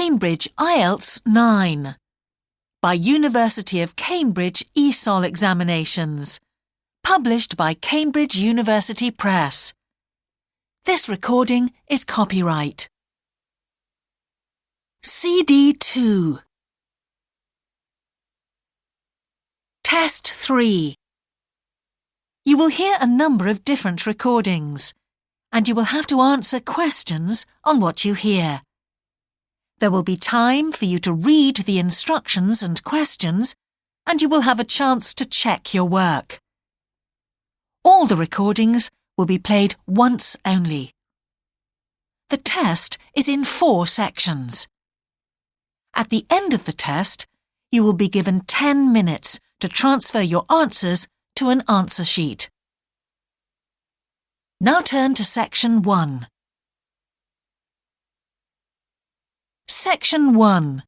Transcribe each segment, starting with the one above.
Cambridge IELTS 9 by University of Cambridge ESOL Examinations, published by Cambridge University Press. This recording is copyright. CD2 Test 3. You will hear a number of different recordings, and you will have to answer questions on what you hear. There will be time for you to read the instructions and questions, and you will have a chance to check your work. All the recordings will be played once only. The test is in 4 sections. At the end of the test, you will be given 10 minutes to transfer your answers to an answer sheet. Now turn to Section 1. Section 1.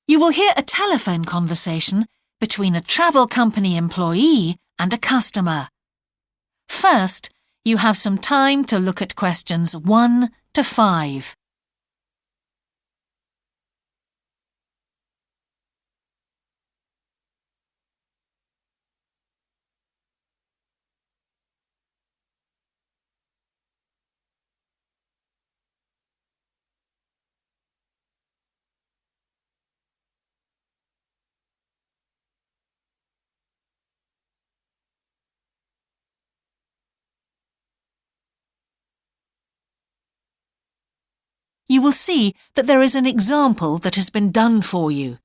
You will hear a telephone conversation between a travel company employee and a customer. First, you have some time to look at questions 1 to 5. You will see that there is an example that has been done for you.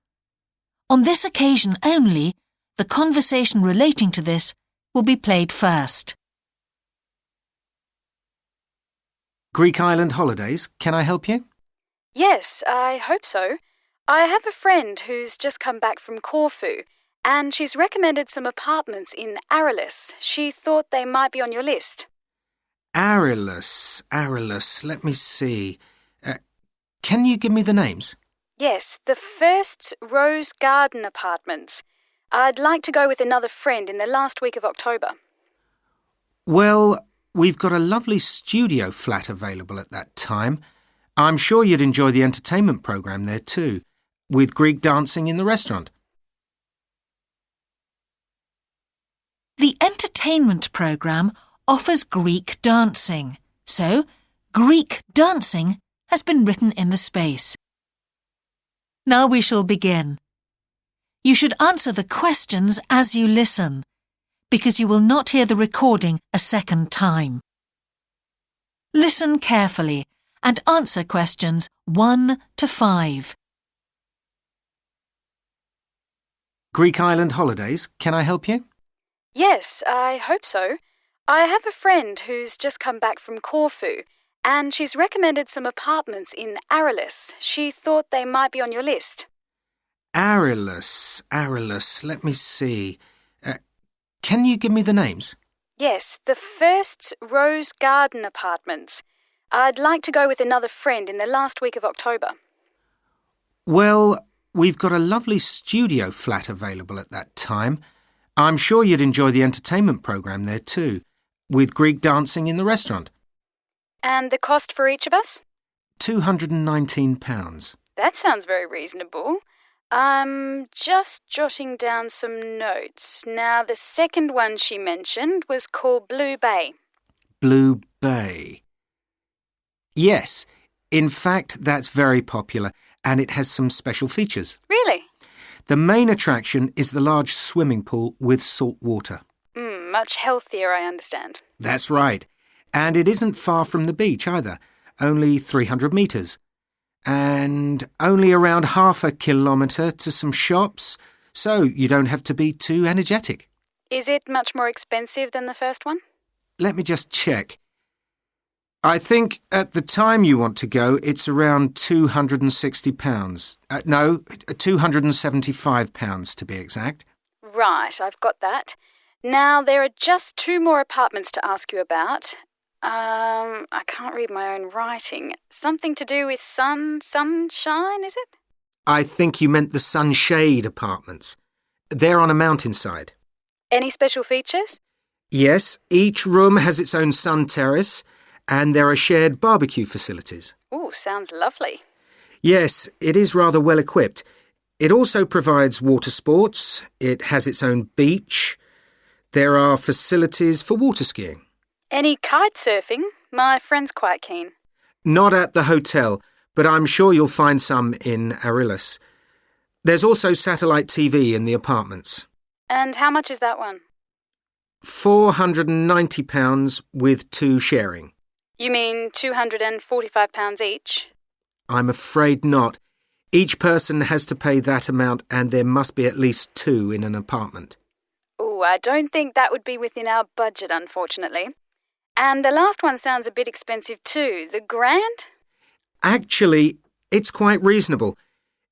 On this occasion only, the conversation relating to this will be played first. Greek island holidays, can I help you? Yes, I hope so. I have a friend who's just come back from Corfu, and she's recommended some apartments in Arelis. She thought they might be on your list. Arelis, let me see. Can you give me the names? Yes, the first's Rose Garden Apartments. I'd like to go with another friend in the last week of October. Well, we've got a lovely studio flat available at that time. I'm sure you'd enjoy the entertainment programme there too, with Greek dancing in the restaurant. The entertainment programme offers Greek dancing, so Greek dancing has been written in the space. Now we shall begin. You should answer the questions as you listen, because you will not hear the recording a second time. Listen carefully and answer questions 1 to 5. Greek island holidays, can I help you? Yes, I hope so. I have a friend who's just come back from Corfu, and she's recommended some apartments in Arelis. She thought they might be on your list. Arelis, let me see. Can you give me the names? Yes, the first's Rose Garden Apartments. I'd like to go with another friend in the last week of October. Well, we've got a lovely studio flat available at that time. I'm sure you'd enjoy the entertainment programme there too, with Greek dancing in the restaurant. And the cost for each of us? £219. That sounds very reasonable. I'm just jotting down some notes. Now, the second one she mentioned was called Blue Bay. Blue Bay. Yes, in fact, that's very popular, and it has some special features. Really? The main attraction is the large swimming pool with salt water. Much healthier, I understand. That's right. And it isn't far from the beach either, only 300 metres. And only around half a kilometre to some shops, so you don't have to be too energetic. Is it much more expensive than the first one? Let me just check. I think at the time you want to go, it's around £260. No, £275 to be exact. Right, I've got that. Now, there are just 2 more apartments to ask you about. I can't read my own writing. Something to do with sunshine, is it? I think you meant the Sunshade Apartments. They're on a mountainside. Any special features? Yes, each room has its own sun terrace, and there are shared barbecue facilities. Ooh, sounds lovely. Yes, it is rather well equipped. It also provides water sports. It has its own beach. There are facilities for water skiing. Any kite surfing? My friend's quite keen. Not at the hotel, but I'm sure you'll find some in Arillis. There's also satellite TV in the apartments. And how much is that one? £490 with 2 sharing. You mean £245 each? I'm afraid not. Each person has to pay that amount and there must be at least 2 in an apartment. Oh, I don't think that would be within our budget, unfortunately. And the last one sounds a bit expensive too. The Grand? Actually, it's quite reasonable.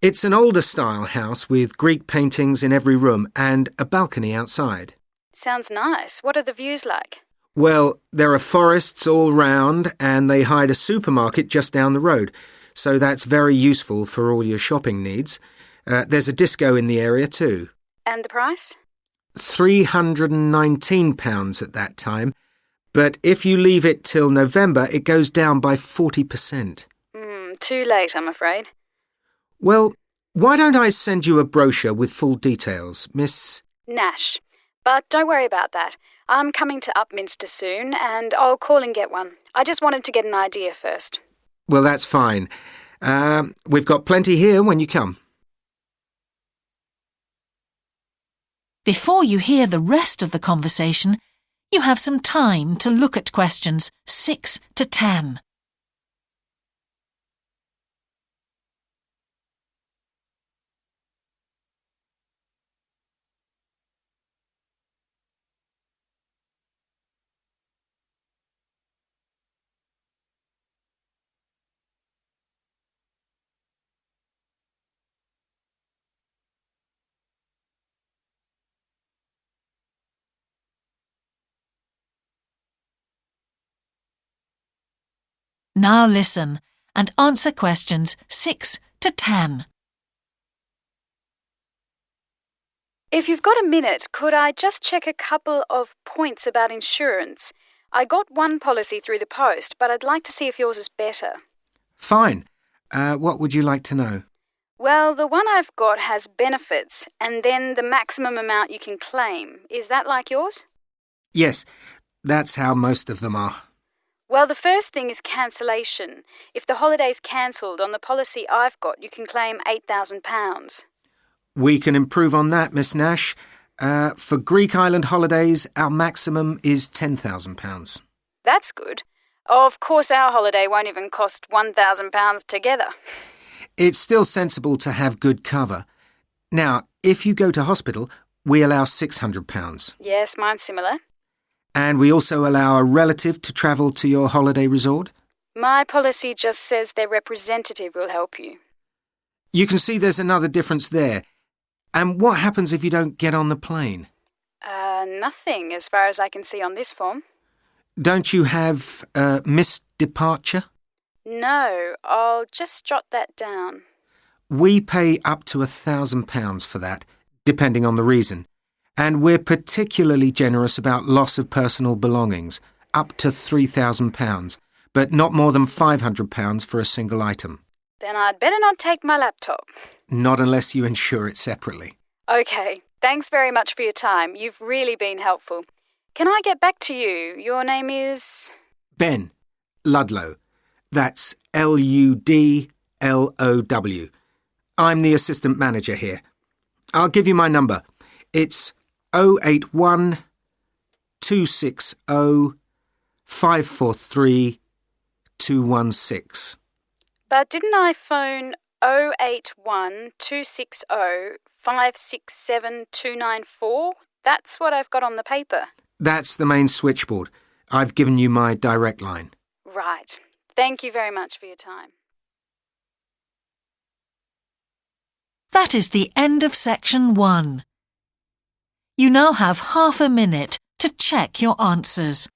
It's an older style house with Greek paintings in every room and a balcony outside. Sounds nice. What are the views like? Well, there are forests all round and they hide a supermarket just down the road, so that's very useful for all your shopping needs. There's a disco in the area too. And the price? £319 at that time, but if you leave it till November, it goes down by 40%. Too late, I'm afraid. Well, why don't I send you a brochure with full details, Miss... Nash. But don't worry about that. I'm coming to Upminster soon, and I'll call and get one. I just wanted to get an idea first. Well, that's fine. We've got plenty here when you come. Before you hear the rest of the conversation, you have some time to look at questions 6 to 10. Now listen and answer questions 6 to 10. If you've got a minute, could I just check a couple of points about insurance? I got one policy through the post, but I'd like to see if yours is better. Fine. What would you like to know? Well, the one I've got has benefits and then the maximum amount you can claim. Is that like yours? Yes, that's how most of them are. Well, the first thing is cancellation. If the holiday's cancelled on the policy I've got, you can claim £8,000. We can improve on that, Miss Nash. For Greek island holidays, our maximum is £10,000. That's good. Of course, our holiday won't even cost £1,000 together. It's still sensible to have good cover. Now, if you go to hospital, we allow £600. Yes, mine's similar. And we also allow a relative to travel to your holiday resort. My policy just says their representative will help you. You can see there's another difference there. And what happens if you don't get on the plane? Nothing as far as I can see on this form. Don't you have missed departure? No, I'll just jot that down. We pay up to £1,000 for that, depending on the reason. And we're particularly generous about loss of personal belongings, up to £3,000, but not more than £500 for a single item. Then I'd better not take my laptop. Not unless you insure it separately. OK, thanks very much for your time. You've really been helpful. Can I get back to you? Your name is... Ben Ludlow. That's Ludlow. I'm the assistant manager here. I'll give you my number. It's 081 260 543 216. But didn't I phone 081 260 567 294? That's what I've got on the paper. That's the main switchboard. I've given you my direct line. Right. Thank you very much for your time. That is the end of section 1. You now have half a minute to check your answers.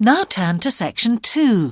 Now turn to section 2.